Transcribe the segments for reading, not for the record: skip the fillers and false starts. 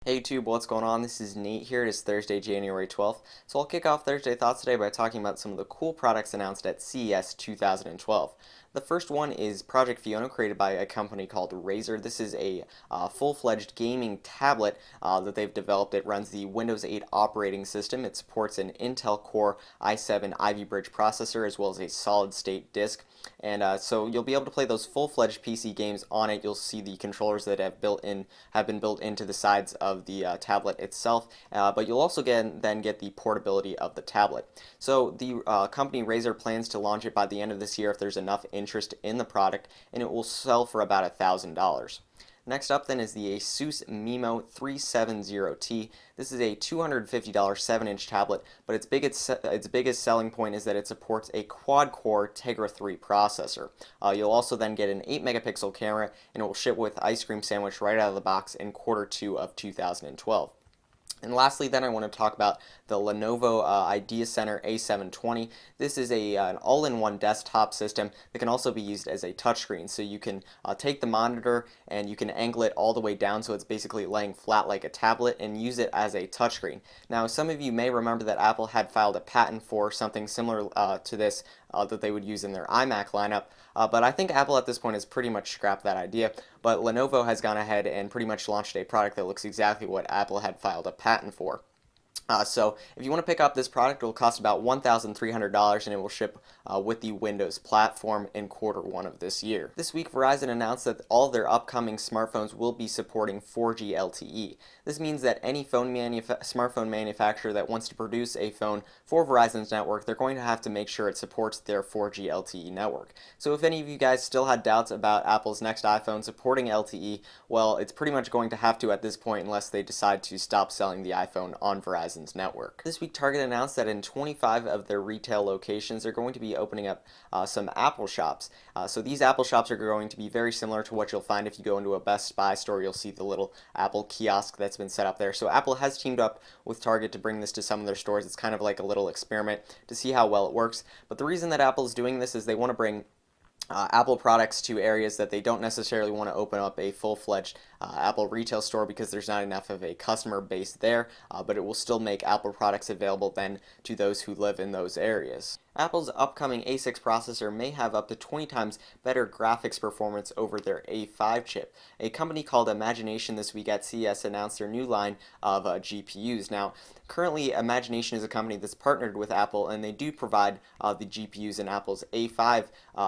Hey YouTube, what's going on? This is Nate here. It is Thursday, January 12th. So I'll kick off Thursday Thoughts today by talking about some of the cool products announced at CES 2012. The first one is Project Fiona, created by a company called Razer. This is a full-fledged gaming tablet that they've developed. It runs the Windows 8 operating system. It supports an Intel Core i7 Ivy Bridge processor as well as a solid-state disk. And so you'll be able to play those full-fledged PC games on it. You'll see the controllers that have been built into the sides of the tablet itself, but you'll also then get the portability of the tablet. So the company Razer plans to launch it by the end of this year if there's enough interest in the product, and it will sell for about $1,000. Next up then is the Asus Mimo 370T. This is a $250 7-inch tablet, but its biggest selling point is that it supports a quad-core Tegra 3 processor. You'll also then get an 8-megapixel camera, and it will ship with ice cream sandwich right out of the box in Q2 of 2012. And lastly, then I want to talk about the Lenovo Idea Center A720. This is an all-in-one desktop system that can also be used as a touchscreen. So you can take the monitor and you can angle it all the way down so it's basically laying flat like a tablet and use it as a touchscreen. Now, some of you may remember that Apple had filed a patent for something similar to this that they would use in their iMac lineup, but I think Apple at this point has pretty much scrapped that idea. But Lenovo has gone ahead and pretty much launched a product that looks exactly what Apple had filed a patent for. So if you want to pick up this product, it will cost about $1,300 and it will ship with the Windows platform in Q1 of this year. This week, Verizon announced that all of their upcoming smartphones will be supporting 4G LTE. This means that any smartphone manufacturer that wants to produce a phone for Verizon's network, they're going to have to make sure it supports their 4G LTE network. So if any of you guys still had doubts about Apple's next iPhone supporting LTE, well, it's pretty much going to have to at this point unless they decide to stop selling the iPhone on Verizon's network. This week, Target announced that in 25 of their retail locations, they're going to be opening up some Apple shops. So these Apple shops are going to be very similar to what you'll find if you go into a Best Buy store. You'll see the little Apple kiosk that's been set up there. So Apple has teamed up with Target to bring this to some of their stores. It's kind of like a little experiment to see how well it works. But the reason that Apple is doing this is they want to bring Apple products to areas that they don't necessarily want to open up a full-fledged Apple retail store because there's not enough of a customer base there, but it will still make Apple products available then to those who live in those areas. Apple's upcoming A6 processor may have up to 20 times better graphics performance over their A5 chip. A company called Imagination this week at CES announced their new line of GPUs. Now, currently Imagination is a company that's partnered with Apple, and they do provide the GPUs in Apple's A5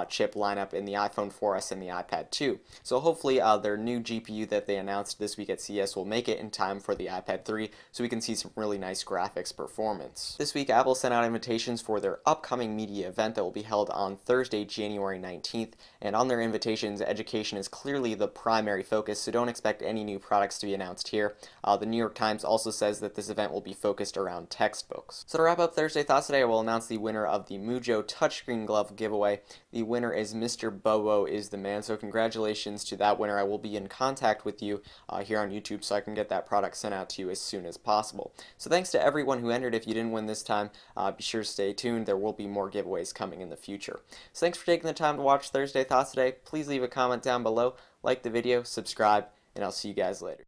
chip lineup in the iPhone 4S and the iPad 2. So hopefully their new GPU that they announced this week at CES will make it in time for the iPad 3 so we can see some really nice graphics performance. This week, Apple sent out invitations for their upcoming media event that will be held on Thursday, January 19th, and on their invitations, education is clearly the primary focus, so don't expect any new products to be announced here. The New York Times also says that this event will be focused around textbooks. So to wrap up Thursday Thoughts today, I will announce the winner of the Mujo touchscreen glove giveaway. The winner is Mr. Bobo is the man, so congratulations to that winner. I will be in contact with you here on YouTube so I can get that product sent out to you as soon as possible. So thanks to everyone who entered. If you didn't win this time, be sure to stay tuned. There will be more giveaways coming in the future. So thanks for taking the time to watch Thursday Thoughts today. Please leave a comment down below, like the video, subscribe, and I'll see you guys later.